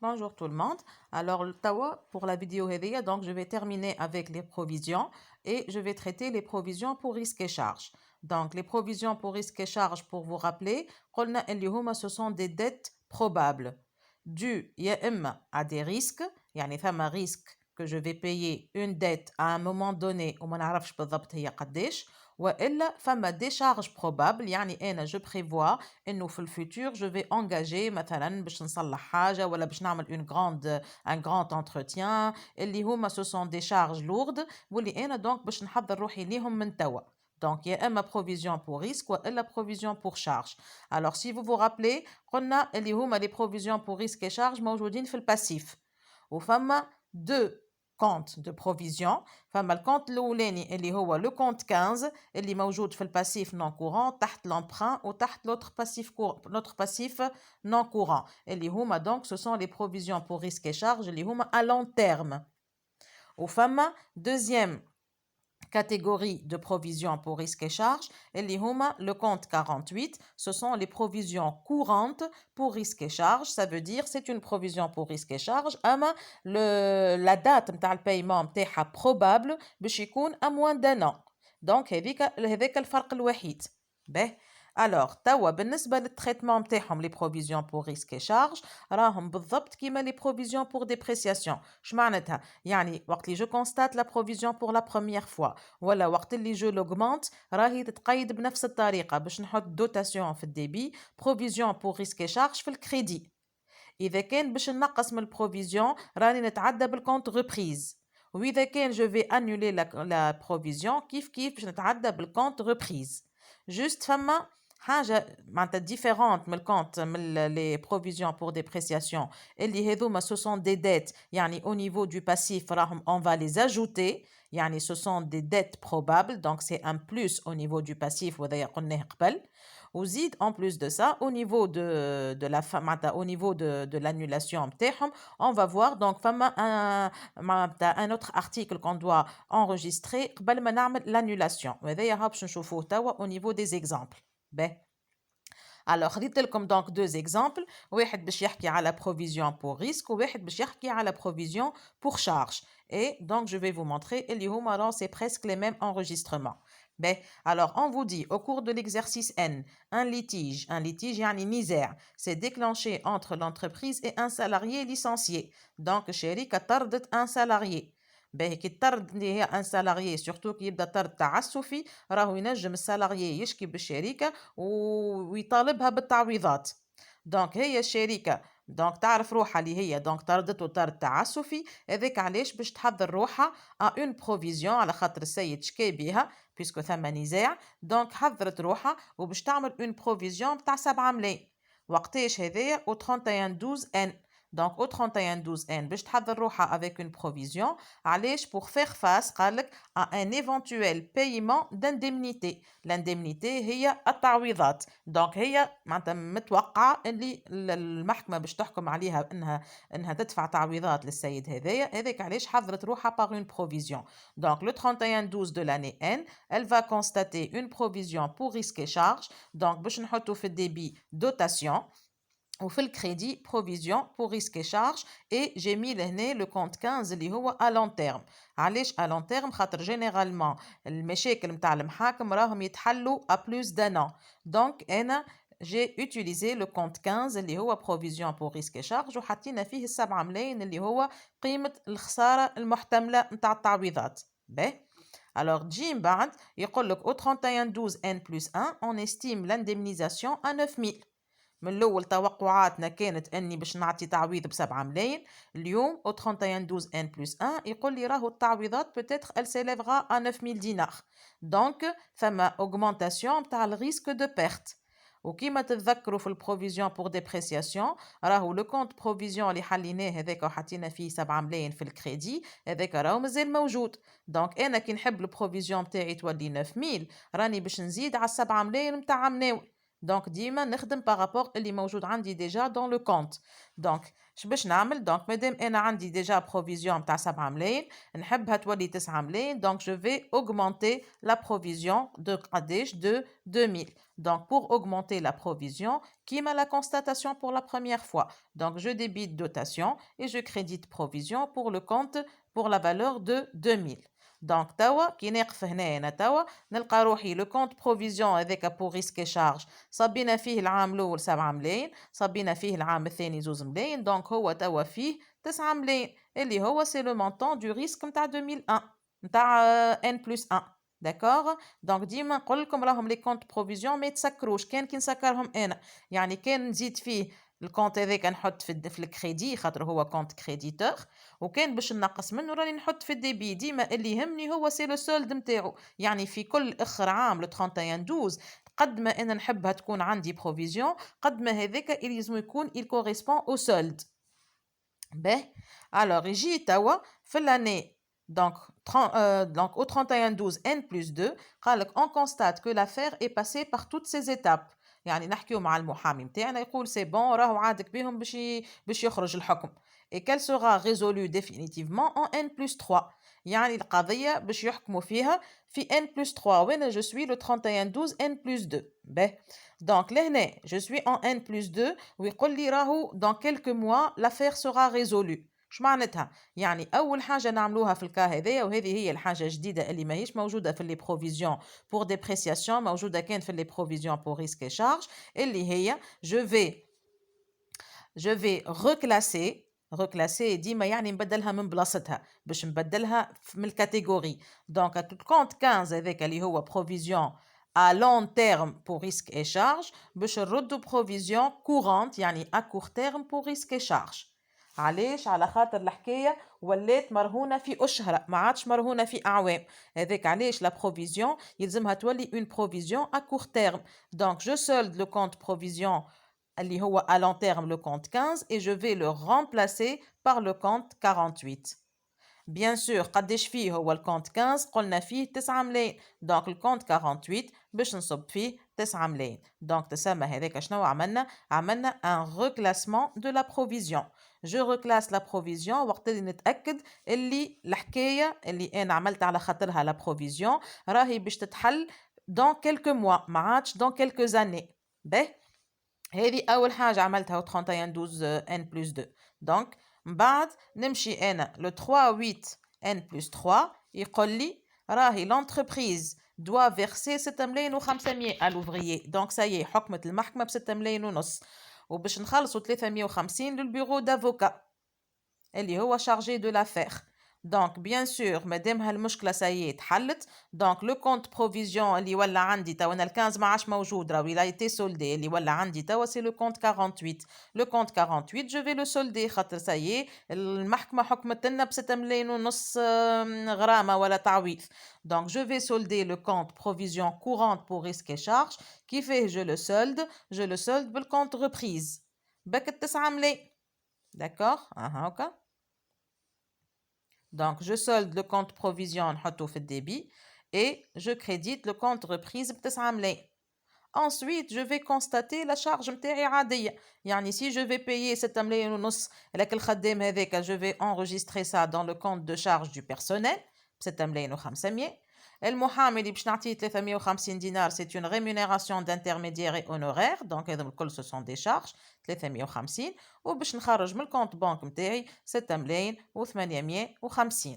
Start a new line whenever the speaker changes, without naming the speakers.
Bonjour tout le monde. Alors, pour la vidéo هذية, donc je vais terminer avec les provisions et je vais traiter les provisions pour risques et charges. Donc, les provisions pour risques et charges, pour vous rappeler, قلنا اللي هما ce sont des dettes probables dues يا إما à des risques, يعني ثم risque que je vais payer une dette à un moment donné وما نعرفش بالضبط هي قديش, والا فما des charges probables, يعني انا je prévois انه في الفوتور je vais engager مثلا باش نصلح حاجه ولا باش نعمل un grand entretien اللي هما ce sont des charges lourdes واللي انا دونك باش نحضر روحي ليهم من توا. Donc, il y a une provision pour risque ou la provision pour charge. Alors, si vous vous rappelez, on a les provisions pour risque et charge موجودين في الباسيف. وفما deux comptes de provision. فما الكونت الاولاني اللي هو le compte 15 اللي موجود في الباسيف non courant تحت l'emprunt وتحت l'autre passif non courant اللي هما donc ce sont les provisions pour risque et charge اللي هما à long terme. وفما deuxième catégorie de provisions pour risque et charge, اللي هما le compte 48, ce sont les provisions courantes pour risque et charge, ça veut dire c'est une provision pour risque et charge, اما la date نتاع البايمون نتاعها probable باش يكون à moins d'un an. Donc هذاك الفرق الوحيد. باهي. Alors, توا بالنسبة للتريتمون نتاعهم les provisions pour risque et charge راهم بالضبط كيما les provisions pour dépréciation. شمعناتها؟ يعني وقت اللي je constate la provision pour la première fois ولا وقت اللي je l'augmente راهي تتقيد بنفس الطريقة باش نحط dotation في الديبي provision pour risque et charge في الكريدي. إذا كان باش نقص من البروفيزيون راني نتعدى بالكونت ريبريز. وإذا كان je vais annuler la provision كيف باش نتعدى بالكونت ريبريز. juste فما حاجة معناتها différente من الكونت من les provisions pour dépréciation اللي هذوما ce sont des dettes يعني au niveau du passif راهم on va les ajouter يعني ce sont des dettes probables donc c'est un plus au niveau du passif وهذا قلناه قبل. وزيد en plus de ça au niveau de la fin au niveau de l'annulation بتاعهم on va voir donc فما un autre article qu'on doit enregistrer قبل ما نعمل l'annulation وهذايا باش نشوفوه توا au niveau des exemples. باهي. Alors, خديت لكم donc deux exemples. واحد باش يحكي على provision pour risque وواحد باش يحكي على provision pour charge. Et donc, je vais vous montrer اللي هما c'est presque les mêmes enregistrements. Ben, alors, on vous dit, au cours de l'exercice N, un litige يعني misère, s'est déclenché entre l'entreprise et un salarié licencié. Donc, شركة طردت un salarié. باهي كي الطرد اللي هي ان سالاريي سورتو كي يبدا طرد تعسفي راهو ينجم السالاريي يشكي بالشركه ويطالبها بالتعويضات. دونك هي الشركه دونك تعرف روحها اللي هي دونك طردته طرد تعسفي هذاك علاش باش تحضر روحها اون بروفيزيون على خاطر السيد شكى بها بيسكو ثم نزاع دونك حضرت روحها وباش تعمل اون بروفيزيون تاع 7 ملايين. وقتاش هذايا او 31 12 ان. Donc, au 31-12N, باش تحضر روحها avec une provision. علاش pour faire face قالك à un éventuel paiement d'indemnité. L'indemnité هي التعويضات. Donc, هي معناتها متوقعة اللي المحكمة باش تحكم عليها انها تدفع تعويضات للسيد هذاك علاش حضرت روحها par une provision. Donc, le 31-12 de l'année N, elle va constater une provision pour risque et charge. Donc, باش نحطو في الدébit dotation. Ou fait le crédit provision pour risque et charge et j'ai mis le compte 15 اللي هو à long terme. علاش à long terme خاطر généralement المشاكل متاع المحاكم راهم يتحلوا à plus d'un an. Donc أنا j'ai utilisé le compte 15 اللي هو provision pour risque et charge وحطينا فيه السبعة ملايين اللي هو قيمة الخسارة المحتملة متاع التعويضات. باهي. Alors, Jim بعد يقول لك au 31-12 N plus 1 on estime l'indemnisation à 9000. من الأول توقعاتنا كانت أني باش نعطي تعويض ب7 ملايين. اليوم au 31-12 N plus 1 يقول لي راهو التعويضات peut-être elle s'élèvera à 9000 dinars. Donc ثم augmentation متاع الريسك دو بيرت. وكيما تتذكروا في البروفيزيون بور ديبريسياسيون راهو لو كونت بروفيزيون اللي حليناه هذاك وحطينا فيه 7 ملايين في الكريدي هذاك راهو مازال موجود. دونك انا كي نحب البروفيزيون نتاعي تولي 9000 راني باش نزيد على 7 ملايين نتاع مناول دونك ديما نخدم بارابور اللي موجود عندي ديجا دون لو كونت. دونك باش نعمل؟ دونك مادام انا عندي ديجا بروفيزيون تاع 7 ملاين نحبها تولي 9 ملاين، دونك جو في augmenter la provision de قداش de 2000. Donc pour augmenter la provision كيما la constatation pour la première fois, donc je débite dotation et je crédite provision pour le compte pour la valeur de 2000. دونك توا كي نقف هنا انا توا نلقى روحي لو كونت بروفيزيون هذاك بور ريسك شارج صبينا فيه العام الاول 7 ملايين، صبينا فيه العام الثاني 2 ملايين، دونك هو توا فيه 9 ملايين اللي هو سي لو مونطون دو ريسك نتاع 2001 نتاع ان بلس 1. داكوغ؟ دونك ديما نقول لكم راهم لي كونت بروفيزيون ما يتسكروش، كان كي نسكرهم انا يعني كان نزيد فيه الكونت هذاك نحط في الكريدي خاطر هو كونت كريديتور، وكان باش نقص منه راني نحط في الديبي. ديما اللي يهمني هو سي لو سولد نتاعو، يعني في كل اخر عام لو 31 12 قد ما انا نحبها تكون عندي بروفيزيون قد ما هذاك يلزم يكون il correspond au solde. باهي alors يجي توا في l'année donc au 31 12 n plus 2 قالك on constate que l'affaire est passée par toutes ces étapes. يعني نحكيو مع المحامي متاعنا يقول سي بون راهو عادك بهم باش يخرج الحكم et qu'elle sera résolue définitivement en n plus 3. يعني القضية باش يحكموا فيها في n plus 3 وانا je suis le 31 12 n plus 2. باهي donc لهنا je suis en n plus 2 ويقول لي راهو dans quelques mois l'affaire sera résolue. شو معناتها؟ يعني أول حاجة نعملوها في الكا هذايا، وهذه هي الحاجة الجديدة اللي ماهيش موجودة في لي بروفيزيون بور ديبريسياسيون، موجودة كان في لي بروفيزيون بور ريسك اي شارج، اللي هي je vais reclasser ديما يعني نبدلها من بلاصتها باش نبدلها من الكاتيجوري. دونك كونت 15 هذاك اللي هو بروفيزيون à long terme pour risque et charge باش نردو بروفيزيون courante يعني à court terme pour risque et charge. علاش؟ على خاطر الحكايه ولات مرهونه في اشهر ما عادش مرهونه في اعوام، هذاك علاش لا بروفيزيون يلزمها تولي اون بروفيزيون ا كور تيرم. دونك جو سولد لو كونت بروفيزيون اللي هو ا لون تيرم لو كونت 15 et je vais le remplacer par le compte 48. بيان سور قداش فيه هو الكونت 15 قلنا فيه 9 ملايين، دونك الكونت 48 باش نصب فيه 9 ملايين. دونك تسمى هذاك شنو عملنا ان ريكلاسمون دو لا بروفيزيون. جو ريكلاس لا بروفيزيون وقت اللي نتاكد اللي الحكايه اللي انا عملت على خاطرها لا بروفيزيون راهي باش تتحل دون كيلكو موا ما عادش دون كيلكو زاني. باهي هذه اول حاجه عملتها 31 12 ان بلس 2. دونك من بعد نمشي انا لو 3 8 ان بلس 3 يقول لي راهي لونتربريز دوا فيرسي 6 ملايين و500 على لوفريي. دونك سايي حكمت المحكمه ب 6 ملايين ونص وباش نخلصوا 350 للبيرو دافوكا اللي هو شارجي دو لافير. دونك بيان سور مادام هالمشكله سايي تحلت، دونك لو كونت بروفيزيون اللي ولا عندي توا انا ال15 ما عادش موجود راهو لا ايتي سولدي، اللي ولا عندي توا سي لو كونت 48. لو كونت 48 جو في لو سولدي خاطر سايي المحكمه حكمت لنا ب 6 ملايين ونص غرامه ولا تعويض. دونك جو في سولدي لو كونت بروفيزيون كورونت بور ريسك اي شارج كيفاه جو لو سولد بالكونت ريبريز بك 9 ملايين. داكوغ هاكا. Donc, je solde le compte provision نحطه في الديبي et je crédite le compte reprise ب 9 ملايين. Ensuite, je vais constater la charge متاعي عادية. يعني si je vais payer 6 ملايين ونص لك الخدام هذاك je vais enregistrer ça dans le compte de charge du personnel ب 6 ملايين و500. المحامي اللي باش نعطيه 350 دينار c'est une rémunération d'intermédiaire et honoraire. Donc هذم الكل ce sont des charges 350 وباش نخرج من الكونت بانك متاعي 6 ملايين و850.